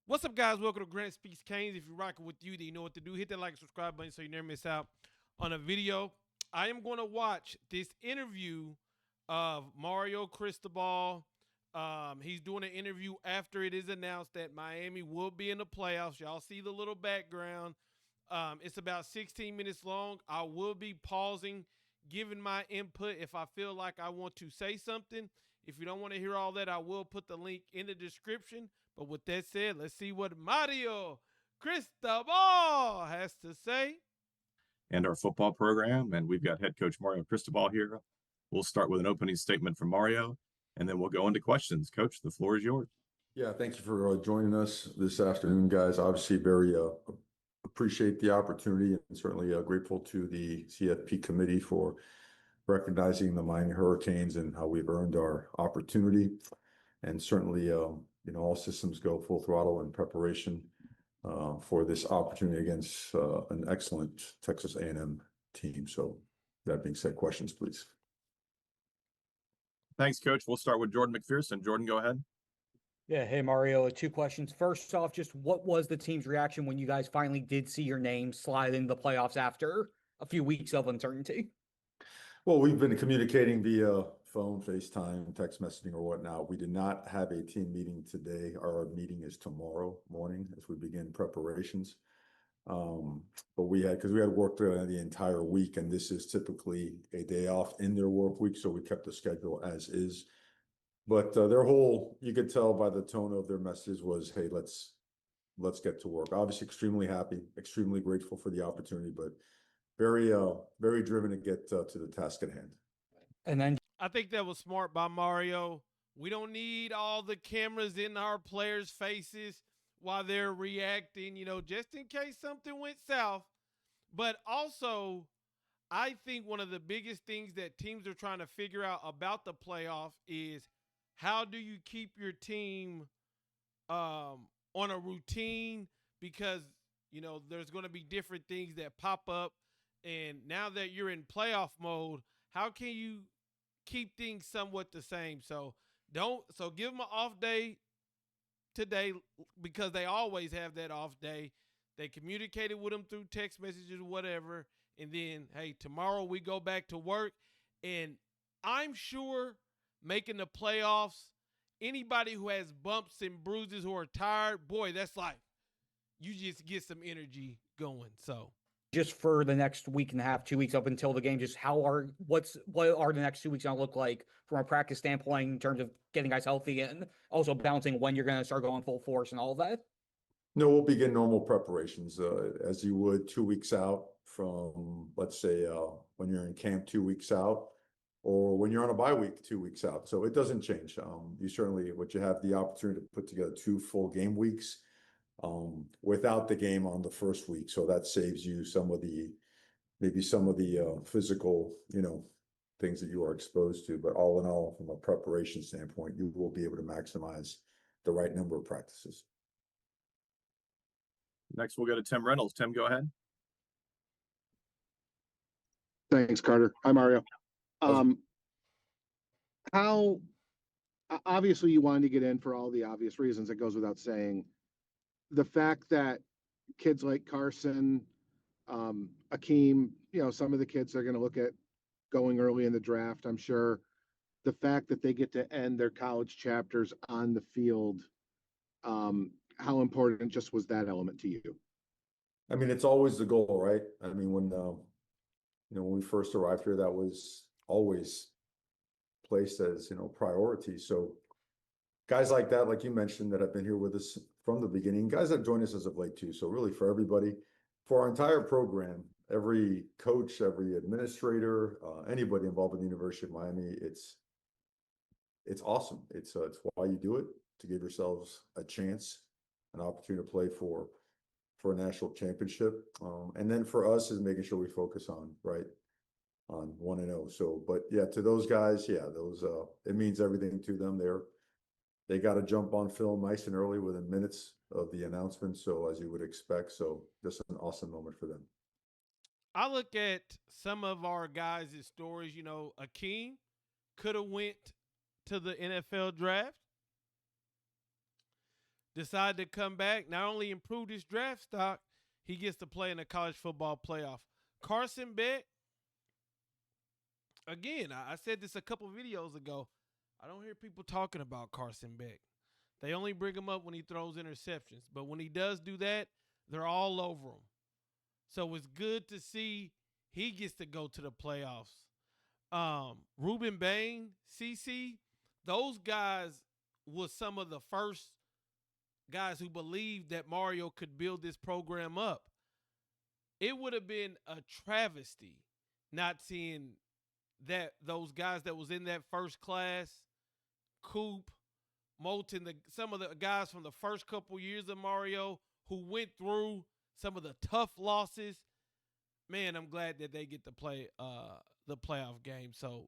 What's up, guys? Welcome to Grant Speaks Canes. If you're rocking with you, then you know what to do. Hit that like and subscribe button so you never miss out on a video. I am going to watch this interview of Mario Cristobal. He's doing an interview after it is announced that Miami will be in the playoffs. Y'all see the little background. It's about 16 minutes long. I will be pausing, giving my input if I feel like I want to say something. If you don't want to hear all that, I will put the link in the description. But with that said, let's see what Mario Cristobal has to say. And our football program, and we've got head coach Mario Cristobal here. We'll start with an opening statement from Mario, and then we'll go into questions. Coach, the floor is yours. Yeah, thank you for joining us this afternoon, guys. Obviously, very appreciate the opportunity, and certainly grateful to the CFP committee for recognizing the Miami Hurricanes and how we've earned our opportunity. And certainly, all systems go full throttle in preparation for this opportunity against an excellent Texas A&M team. So that being said, questions, please. Thanks, Coach. We'll start with Jordan McPherson. Jordan, go ahead. Yeah, hey Mario, two questions. First off, just what was the team's reaction when you guys finally did see your name slide into the playoffs after a few weeks of uncertainty? Well, we've been communicating via phone, FaceTime, text messaging, or whatnot. We did not have a team meeting today. Our meeting is tomorrow morning as we begin preparations. But because we had worked the entire week, and this is typically a day off in their work week, so we kept the schedule as is. But you could tell by the tone of their message was, hey, let's get to work. Obviously, extremely happy, extremely grateful for the opportunity, but very driven to get to the task at hand. And then I think that was smart by Mario. We don't need all the cameras in our players' faces while they're reacting, just in case something went south. But also, I think one of the biggest things that teams are trying to figure out about the playoff is how do you keep your team on a routine, because, there's going to be different things that pop up. And now that you're in playoff mode, how can you keep things somewhat the same? So give them an off day today, because they always have that off day. They communicated with them through text messages or whatever. And then, hey, tomorrow we go back to work. And I'm sure making the playoffs, anybody who has bumps and bruises, who are tired, boy, that's like, you just get some energy going. So just for the next week and a half, 2 weeks up until the game, just what are the next 2 weeks going to look like from a practice standpoint in terms of getting guys healthy and also balancing when you're going to start going full force and all of that? No, we'll begin normal preparations as you would 2 weeks out from, let's say, when you're in camp 2 weeks out, or when you're on a bye week 2 weeks out. So it doesn't change. You certainly, you have the opportunity to put together 2 full game weeks without the game on the first week. So that saves you maybe some of the physical, things that you are exposed to. But all in all, from a preparation standpoint, you will be able to maximize the right number of practices. Next, we'll go to Tim Reynolds. Tim, go ahead. Thanks, Carter. Hi, Mario. How obviously you wanted to get in for all the obvious reasons. It goes without saying. The fact that kids like Carson, Akeem, some of the kids are going to look at going early in the draft, I'm sure. The fact that they get to end their college chapters on the field, how important just was that element to you? I mean, it's always the goal, right? I mean, when we first arrived here, that was always placed as, priority. So guys like that, like you mentioned, that have been here with us from the beginning, guys that joined us as of late too. So really for everybody, for our entire program, every coach, every administrator, anybody involved with the University of Miami, it's awesome. It's why you do it, to give yourselves a chance, an opportunity to play for a national championship. And then for us is making sure we focus on 1-0. So, but yeah, to those guys, it means everything to them. They got to jump on film nice and early within minutes of the announcement. So as you would expect, so just an awesome moment for them. I look at some of our guys' stories. Akeem could have went to the NFL draft. decide to come back, not only improve his draft stock, he gets to play in the college football playoff. Carson Beck, again, I said this a couple videos ago. I don't hear people talking about Carson Beck. They only bring him up when he throws interceptions. But when he does do that, they're all over him. So it's good to see he gets to go to the playoffs. Ruben Bain, CC, those guys was some of the first guys who believed that Mario could build this program up. It would have been a travesty not seeing that those guys that was in that first class, Coop, Moulton, some of the guys from the first couple years of Mario who went through some of the tough losses. Man, I'm glad that they get to play the playoff game. So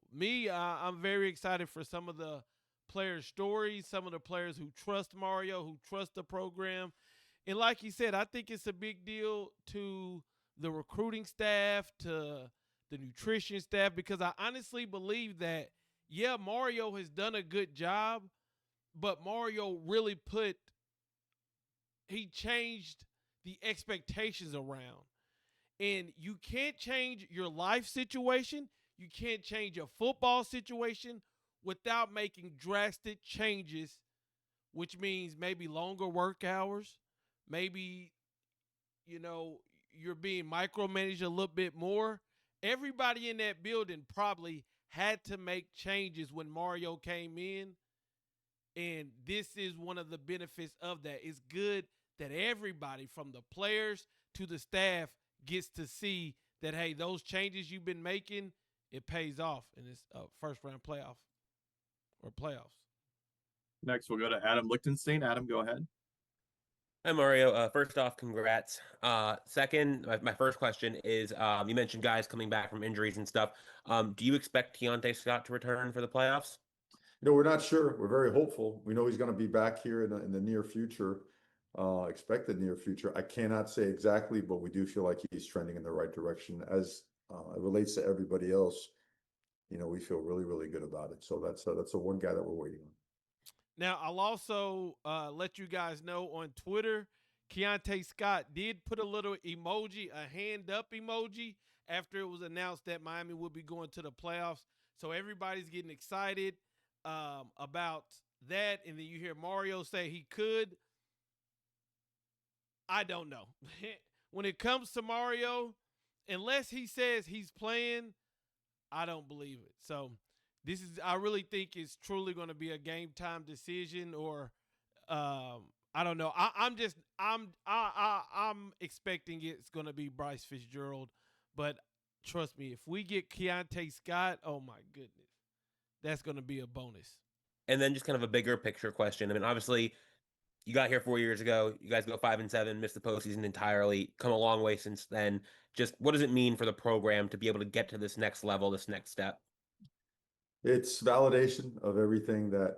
I'm very excited for some of the players' stories, some of the players who trust Mario, who trust the program. And like he said, I think it's a big deal to the recruiting staff, to the nutrition staff, because I honestly believe that, yeah, Mario has done a good job, but Mario really he changed the expectations around. And you can't change your life situation. You can't change a football situation without making drastic changes, which means maybe longer work hours, maybe, you're being micromanaged a little bit more. Everybody in that building probably had to make changes when Mario came in. And this is one of the benefits of that. It's good that everybody from the players to the staff gets to see that, hey, those changes you've been making, it pays off in this first round playoff or playoffs. Next, we'll go to Adam Lichtenstein. Adam, go ahead. Hi, Mario. First off, congrats. Second, my first question is, you mentioned guys coming back from injuries and stuff. Do you expect Keionte Scott to return for the playoffs? We're not sure. We're very hopeful. We know he's going to be back here in the near future, expected near future. I cannot say exactly, but we do feel like he's trending in the right direction. As it relates to everybody else, we feel really, really good about it. So that's the one guy that we're waiting on. Now, I'll also let you guys know on Twitter, Keionte Scott did put a little emoji, a hand up emoji, after it was announced that Miami would be going to the playoffs. So everybody's getting excited about that. And then you hear Mario say he could. I don't know. When it comes to Mario, unless he says he's playing, I don't believe it. So I really think it's truly going to be a game time decision, or I don't know. I'm expecting it's going to be Bryce Fitzgerald, but trust me, if we get Keionte Scott, oh my goodness, that's going to be a bonus. And then just kind of a bigger picture question. I mean, obviously, you got here 4 years ago. You guys go 5-7, missed the postseason entirely. Come a long way since then. Just what does it mean for the program to be able to get to this next level, this next step? It's validation of everything that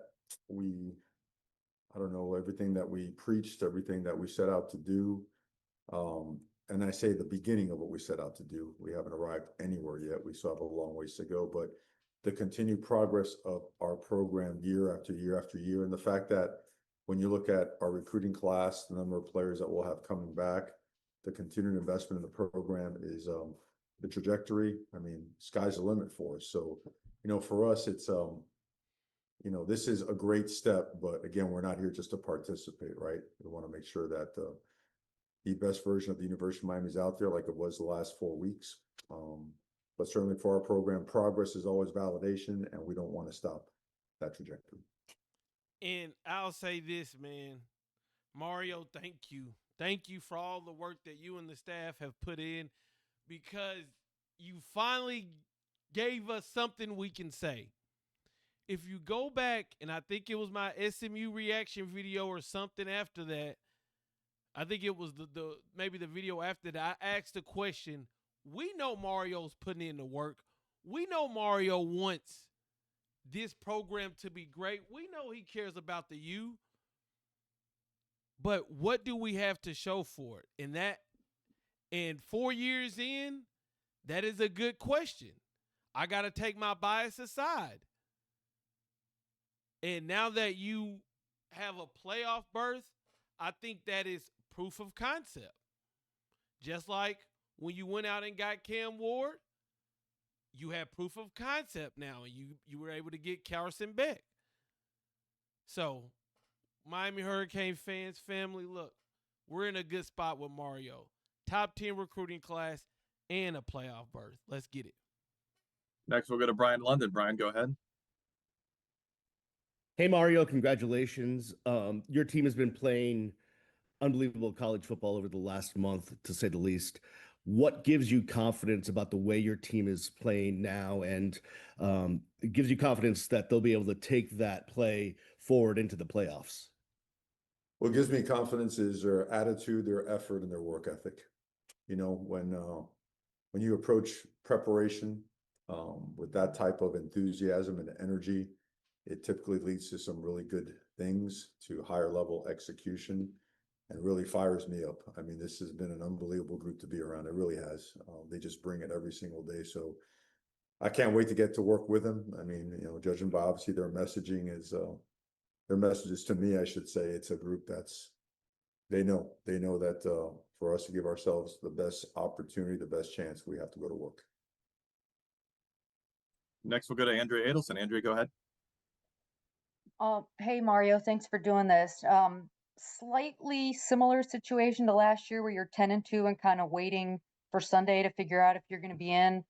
everything that we preached, everything that we set out to do. And I say the beginning of what we set out to do. We haven't arrived anywhere yet. We still have a long ways to go, but the continued progress of our program year after year after year, and the fact that when you look at our recruiting class, the number of players that we'll have coming back, the continued investment in the program is the trajectory. I mean, sky's the limit for us. So, for us, it's, this is a great step, but again, we're not here just to participate, right? We want to make sure that the best version of the University of Miami is out there like it was the last 4 weeks. But certainly for our program, progress is always validation, and we don't want to stop that trajectory. And I'll say this, man, Mario, thank you. Thank you for all the work that you and the staff have put in, because you finally gave us something we can say. If you go back, and I think it was my SMU reaction video or something after that, I think it was maybe the video after that, I asked the question, we know Mario's putting in the work. We know Mario wants this program to be great. We know he cares about the U. But what do we have to show for it? And 4 years in, that is a good question. I got to take my bias aside. And now that you have a playoff berth, I think that is proof of concept. Just like when you went out and got Cam Ward, you have proof of concept now, and you were able to get Carson Beck. So, Miami Hurricane fans, family, look, we're in a good spot with Mario. Top 10 recruiting class and a playoff berth. Let's get it. Next, we'll go to Brian London. Brian, go ahead. Hey, Mario, congratulations. Your team has been playing unbelievable college football over the last month, to say the least. What gives you confidence about the way your team is playing now, and it gives you confidence that they'll be able to take that play forward into the playoffs? What gives me confidence is their attitude, their effort, and their work ethic. You know, when you approach preparation with that type of enthusiasm and energy, it typically leads to some really good things, to higher level execution, and really fires me up. I mean, this has been an unbelievable group to be around. It really has. They just bring it every single day. So I can't wait to get to work with them. I mean, you know, judging by obviously their messaging is their messages to me, I should say, it's a group that's they know that for us to give ourselves the best opportunity, the best chance, we have to go to work. Next, we'll go to Andrea Adelson. Andrea, go ahead. Hey Mario, thanks for doing this. Slightly similar situation to last year where you're 10-2 and kind of waiting for Sunday to figure out if you're going to be in.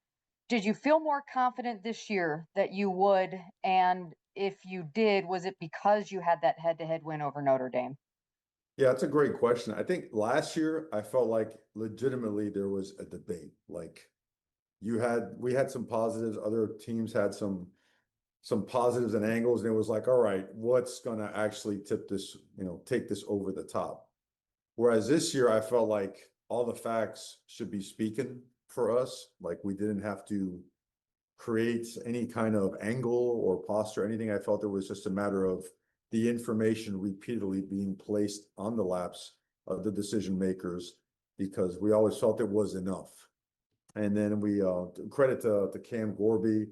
Did you feel more confident this year that you would? And if you did, was it because you had that head-to-head win over Notre Dame? Yeah, that's a great question. I think last year I felt like legitimately there was a debate. Like we had some positives, other teams had some positives and angles, and it was like, all right, what's gonna actually tip this, you know, take this over the top? Whereas this year I felt like all the facts should be speaking for us. Like we didn't have to create any kind of angle or posture, anything. I felt it was just a matter of the information repeatedly being placed on the laps of the decision makers, because we always felt it was enough. And then we credit to Cam Gorby,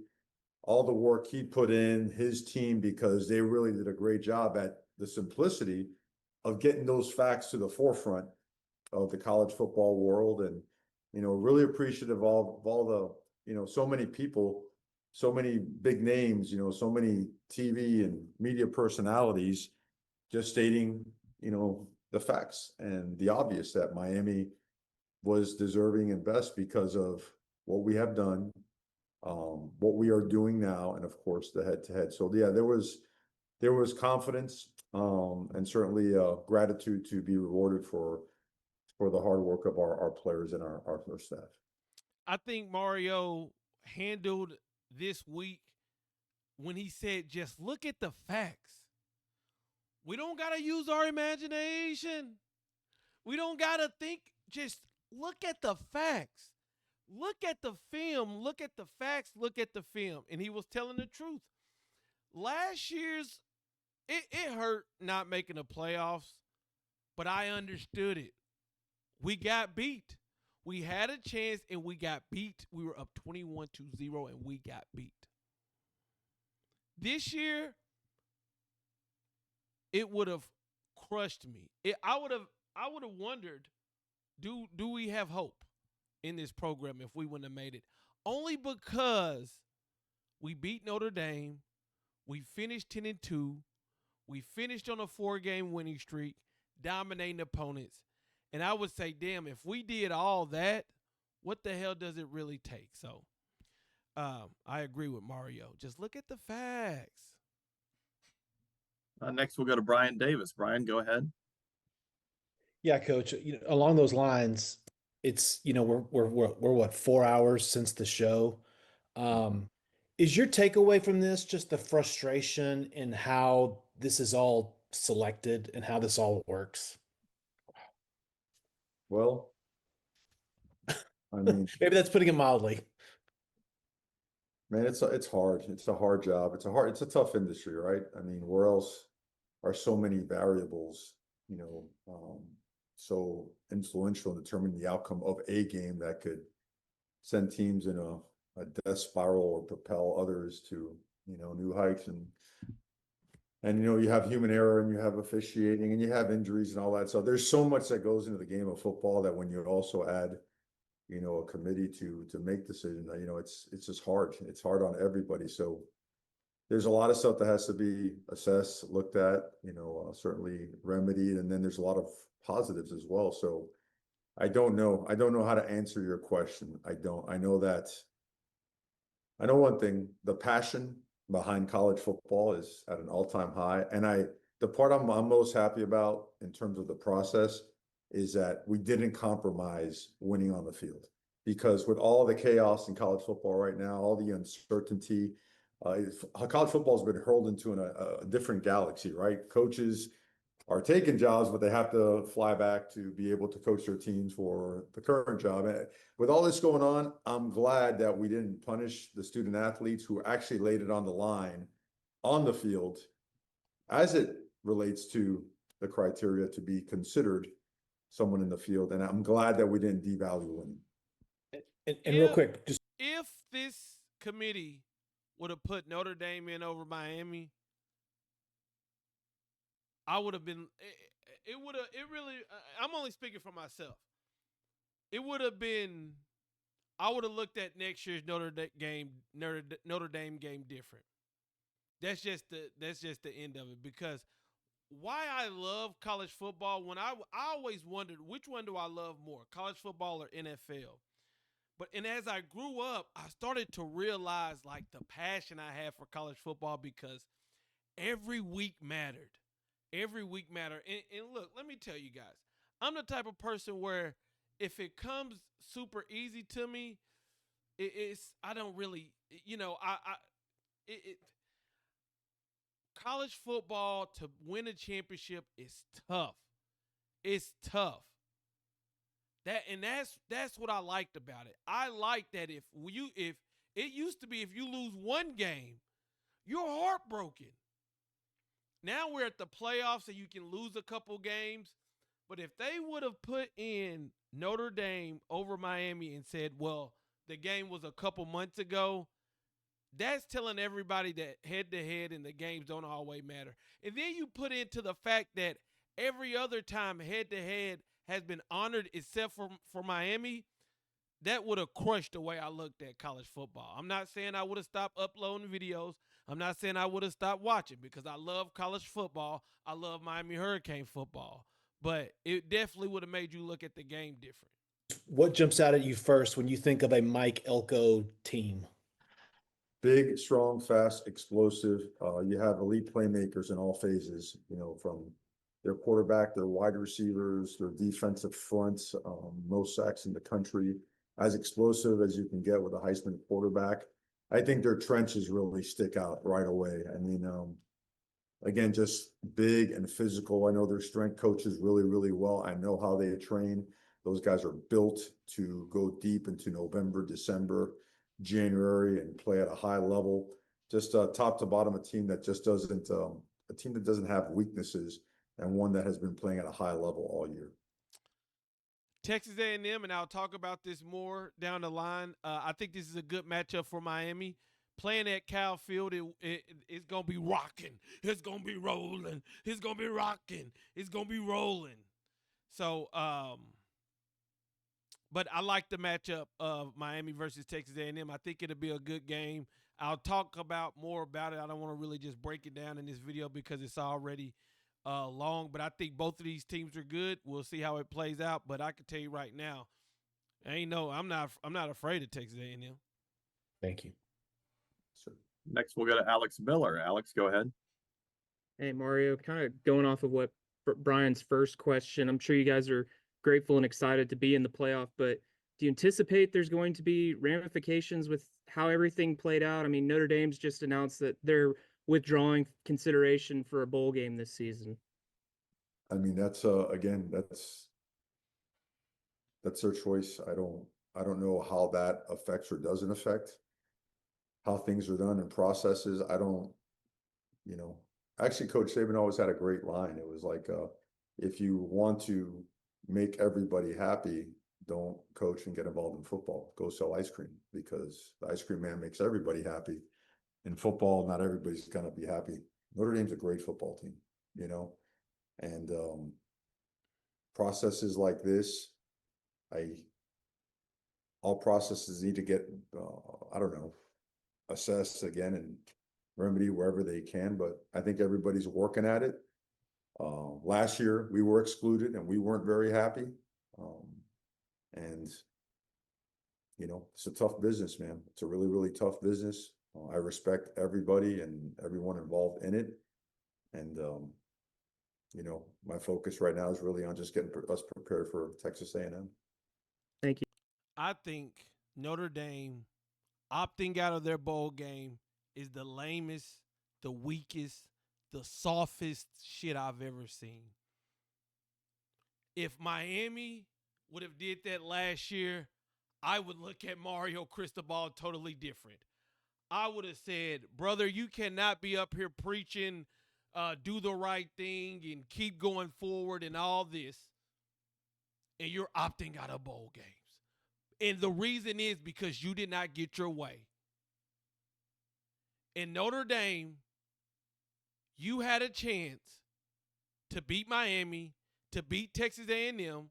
all the work he put in, his team, because they really did a great job at the simplicity of getting those facts to the forefront of the college football world. And, you know, really appreciative of all the, you know, so many people, so many big names, you know, so many TV and media personalities just stating, you know, the facts and the obvious, that Miami was deserving and best because of what we have done, what we are doing now, and of course the head-to-head. So yeah, there was confidence, and certainly gratitude to be rewarded for the hard work of our players and our staff. I think Mario handled this week when he said, just look at the facts. We don't got to use our imagination. We don't got to think. Just look at the facts. Look at the film. Look at the facts. Look at the film. And he was telling the truth. Last year's, it hurt not making the playoffs, but I understood it. We got beat. We had a chance and we got beat. We were up 21-0 and we got beat. This year, it would have crushed me. I would have wondered, do we have hope in this program if we wouldn't have made it? Only because we beat Notre Dame, we finished 10-2, we finished on a 4-game winning streak, dominating opponents. And I would say, damn, if we did all that, what the hell does it really take? So I agree with Mario. Just look at the facts. Next, we'll go to Brian Davis. Brian, go ahead. Yeah, Coach. You know, along those lines, it's, you know, we're what, 4 hours since the show. Is your takeaway from this just the frustration in how this is all selected and how this all works? Well, I mean, Maybe that's putting it mildly. man, it's hard. It's a hard job. It's a tough industry, right? I mean, where else are so many variables, you know, so influential in determining the outcome of a game that could send teams in a death spiral or propel others to, you know, new heights. And And, you know, you have human error and you have officiating and you have injuries and all that. So there's so much that goes into the game of football that when you also add, you know, a committee to make decisions, you know, it's just hard. It's hard on everybody. So there's a lot of stuff that has to be assessed, looked at, you know, certainly remedied, and then there's a lot of positives as well. So I don't know. I don't know how to answer your question. I don't. I know that. I know one thing: the passion behind college football is at an all-time high, and the part I'm most happy about in terms of the process is that we didn't compromise winning on the field, because with all the chaos in college football right now, all the uncertainty, college football has been hurled into a different galaxy, right? Coaches are taking jobs, but they have to fly back to be able to coach their teams for the current job. And with all this going on, I'm glad that we didn't punish the student athletes who actually laid it on the line on the field as it relates to the criteria to be considered someone in the field. And I'm glad that we didn't devalue winning. And real quick, just if this committee would have put Notre Dame in over Miami, I would have been. It would have. It really. I'm only speaking for myself. It would have been. I would have looked at next year's Notre Dame game different. That's just the end of it. Because why I love college football, when I always wondered which one do I love more, college football or NFL. And as I grew up, I started to realize like the passion I have for college football, because every week mattered. Every week mattered. And look, let me tell you guys, I'm the type of person where if it comes super easy to me, I don't really, you know, college football to win a championship is tough. It's tough. That's what I liked about it. I like that if it used to be if you lose one game, you're heartbroken. Now we're at the playoffs and you can lose a couple games. But if they would have put in Notre Dame over Miami and said, well, the game was a couple months ago, that's telling everybody that head-to-head and the games don't always matter. And then you put into the fact that every other time head-to-head has been honored except for Miami, that would have crushed the way I looked at college football. I'm not saying I would have stopped uploading videos. I'm not saying I would have stopped watching, because I love college football. I love Miami Hurricane football. But it definitely would have made you look at the game different. what jumps out at you first when you think of a Mike Elko team? Big, strong, fast, explosive. You have elite playmakers in all phases, you know, from their quarterback, their wide receivers, their defensive fronts, most sacks in the country, as explosive as you can get with a Heisman quarterback. I think their trenches really stick out right away. I mean, again, just big and physical. I know their strength coaches really, really well. I know how they train. Those guys are built to go deep into November, December, January, and play at a high level. Just top to bottom, a team that just doesn't have weaknesses, and one that has been playing at a high level all year. Texas A&M, and I'll talk about this more down the line. I think this is a good matchup for Miami. Playing at Cal Field, it's going to be rocking. It's going to be rolling. It's going to be rocking. It's going to be rolling. So, but I like the matchup of Miami versus Texas A&M. I think it'll be a good game. I'll talk about more about it. I don't want to really just break it down in this video because it's already long. But I think both of these teams are good. We'll see how it plays out. But I can tell you right now, I'm not afraid of Texas A&M. Thank you. So Next, we'll go to Alex Miller. Alex, go ahead. Hey, Mario, kind of going off of what Brian's first question, I'm sure you guys are grateful and excited to be in the playoff, but do you anticipate there's going to be ramifications with how everything played out? I mean, Notre Dame's just announced that they're withdrawing consideration for a bowl game this season. I mean, that's again, that's their choice. I don't know how that affects or doesn't affect how things are done and processes. I don't, you know, actually Coach Saban always had a great line. It was like, if you want to make everybody happy, don't coach and get involved in football. Go sell ice cream, because the ice cream man makes everybody happy. In football, not everybody's going to be happy. Notre Dame's a great football team, and processes like this, all processes need to get, I don't know, assessed again and remedy wherever they can. But I think everybody's working at it. Last year we were excluded and we weren't very happy. And it's a tough business, man. It's a really, really tough business. I respect everybody and everyone involved in it. And, my focus right now is really on just getting us prepared for Texas A&M. Thank you. I think Notre Dame opting out of their bowl game is the lamest, the weakest, the softest shit I've ever seen. If Miami would have did that last year, I would look at Mario Cristobal totally different. I would have said, brother, you cannot be up here preaching, do the right thing and keep going forward and all this, and you're opting out of bowl games. And the reason is because you did not get your way. In Notre Dame, you had a chance to beat Miami, to beat Texas A&M.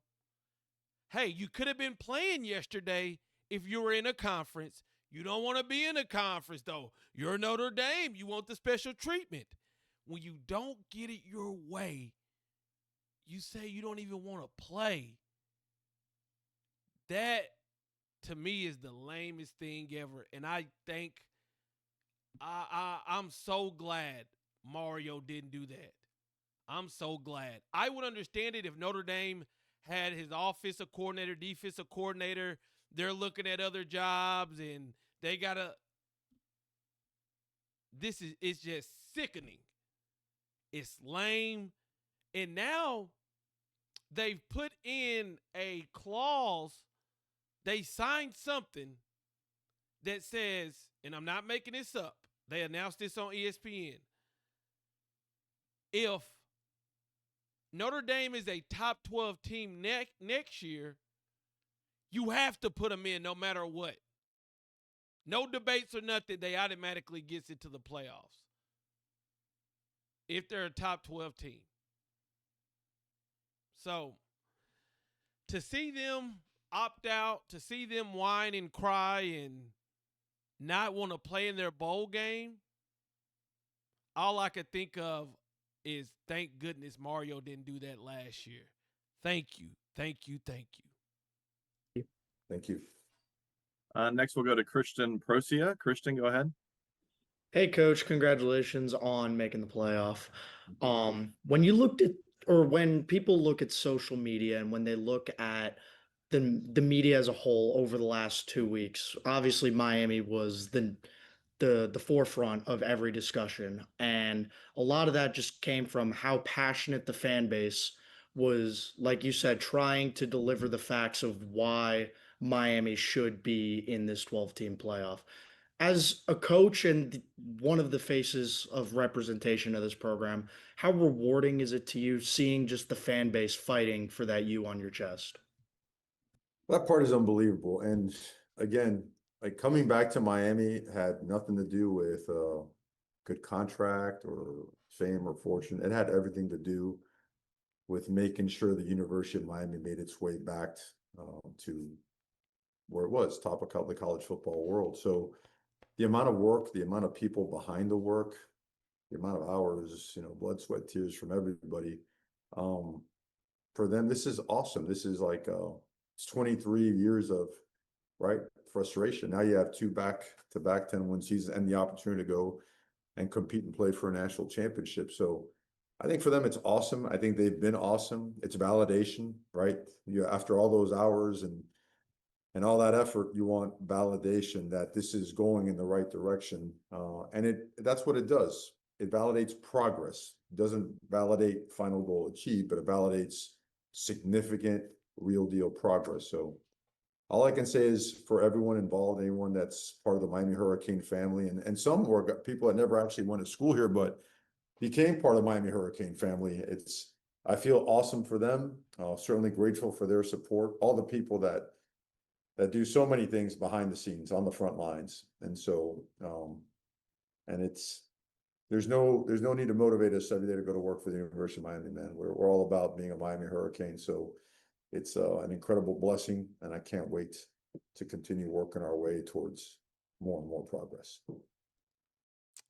Hey, you could have been playing yesterday if you were in a conference. You don't want to be in a conference, though. You're Notre Dame. You want the special treatment. When you don't get it your way, you say you don't even want to play. That, to me, is the lamest thing ever. And I think I'm so glad Mario didn't do that. I'm so glad. I would understand it if Notre Dame had his offensive coordinator, defensive coordinator. They're looking at other jobs and they got to. It's just sickening. It's lame. And now they've put in a clause. They signed something that says, and I'm not making this up, they announced this on ESPN. If Notre Dame is a top 12 team next year, you have to put them in no matter what. No debates or nothing, they automatically gets into the playoffs if they're a top 12 team. So to see them opt out, to see them whine and cry and not want to play in their bowl game, all I could think of is thank goodness Mario didn't do that last year. Thank you. Thank you. Thank you. Thank you. Next, we'll go to Christian Procia. Christian, go ahead. Hey, coach, congratulations on making the playoff. When you looked at, or when people look at social media and when they look at the media as a whole over the last 2 weeks, obviously Miami was the forefront of every discussion. And a lot of that just came from how passionate the fan base was, like you said, trying to deliver the facts of why Miami should be in this 12-team playoff. As a coach and one of the faces of representation of this program, how rewarding is it to you seeing just the fan base fighting for that U on your chest? That part is unbelievable. And again, like coming back to Miami had nothing to do with a good contract or fame or fortune. It had everything to do with making sure the University of Miami made its way back to where it was, top of the college football world. So the amount of work, the amount of people behind the work, the amount of hours, blood, sweat, tears from everybody. For them, this is awesome. This is like it's 23 years of frustration. Now you have 2 back-to-back 10-win seasons and the opportunity to go and compete and play for a national championship. So I think for them, it's awesome. I think they've been awesome. It's validation, right? After all those hours and all that effort, you want validation that this is going in the right direction. And that's what it does. It validates progress. It doesn't validate final goal achieved, but it validates significant, real deal progress. So all I can say is for everyone involved, anyone that's part of the Miami Hurricane family, and some were people that never actually went to school here, but became part of the Miami Hurricane family. I feel awesome for them. Certainly grateful for their support. All the people that do so many things behind the scenes on the front lines. And so, and it's there's no need to motivate us every day to go to work for the University of Miami, man. We're all about being a Miami Hurricane. So it's an incredible blessing, and I can't wait to continue working our way towards more and more progress.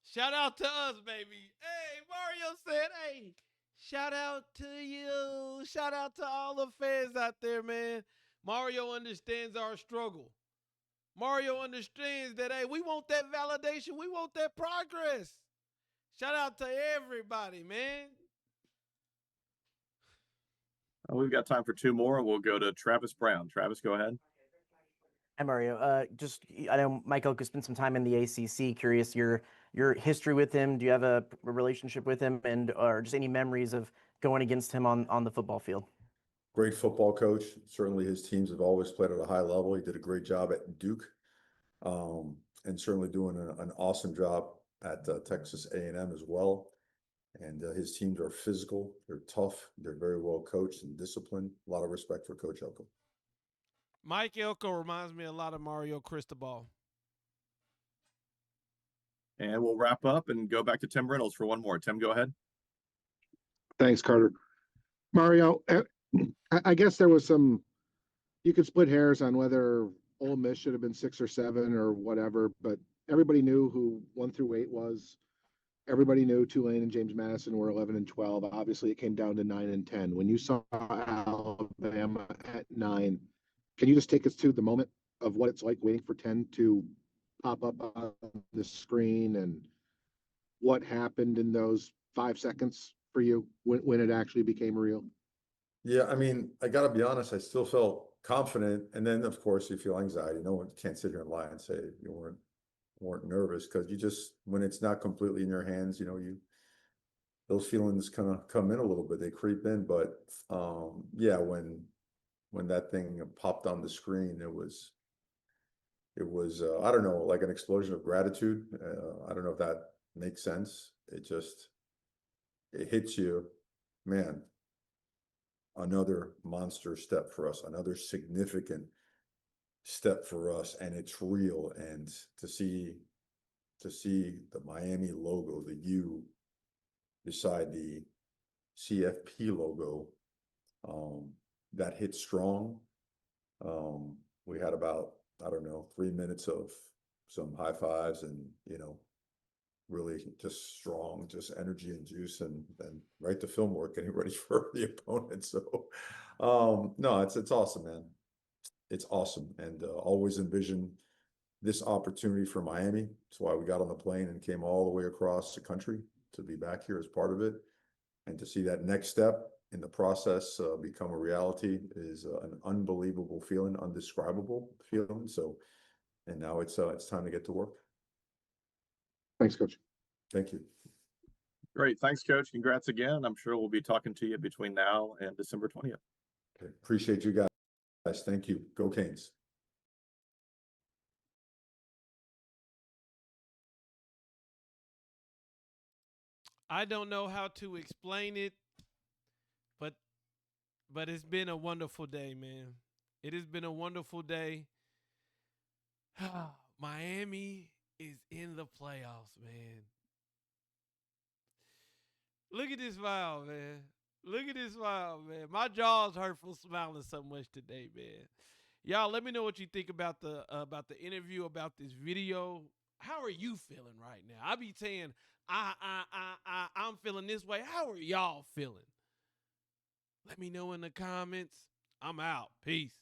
Shout out to us, baby. Hey, Mario said, hey, shout out to you. Shout out to all the fans out there, man. Mario understands our struggle. Mario understands that, hey, we want that validation. We want that progress. Shout out to everybody, man. We've got time for two more. We'll go to Travis Brown. Travis, go ahead. Hi, Mario. I know Mike Elko spent some time in the ACC. Curious your history with him. Do you have a relationship with him, or just any memories of going against him on the football field? Great football coach. Certainly his teams have always played at a high level. He did a great job at Duke, and certainly doing an awesome job at Texas A&M as well. And his teams are physical. They're tough. They're very well coached and disciplined. A lot of respect for Coach Elko. Mike Elko reminds me a lot of Mario Cristobal. And we'll wrap up and go back to Tim Reynolds for one more. Tim, go ahead. Thanks, Carter. Mario, I guess there was you could split hairs on whether Ole Miss should have been 6 or 7 or whatever, but everybody knew who 1 through 8 was. Everybody knew Tulane and James Madison were 11 and 12. Obviously, it came down to 9 and 10. When you saw Alabama at 9, can you just take us to the moment of what it's like waiting for 10 to pop up on the screen and what happened in those 5 seconds for you when it actually became real? Yeah, I mean, I got to be honest, I still felt confident. And then, of course, you feel anxiety. No one can't sit here and lie and say you weren't nervous, because you just, when it's not completely in your hands, those feelings kind of come in a little bit. They creep in. But yeah, when that thing popped on the screen, it was I don't know, like an explosion of gratitude. I don't know if that makes sense. It hits you, man. Another monster step for us, another significant step for us, and it's real. And to see the Miami logo, the U beside the CFP logo, that hit strong. We had about, I don't know, 3 minutes of some high fives and, really just strong, just energy and juice, and right to film work, getting ready for the opponent. So, no, it's awesome, man. It's awesome. And always envision this opportunity for Miami. That's why we got on the plane and came all the way across the country to be back here as part of it. And to see that next step in the process become a reality is an unbelievable feeling, undescribable feeling. So, and now it's time to get to work. Thanks, Coach. Thank you. Great. Thanks, Coach. Congrats again. I'm sure we'll be talking to you between now and December 20th. Okay. Appreciate you guys. Thank you. Go Canes. I don't know how to explain it, but it's been a wonderful day, man. It has been a wonderful day. Miami is in the playoffs, man. Look at this smile, man. Look at this smile, man. My jaw's hurt from smiling so much today, man. Y'all, let me know what you think about the interview, about this video. How are you feeling right now? I be saying I'm feeling this way. How are y'all feeling? Let me know in the comments. I'm out. Peace.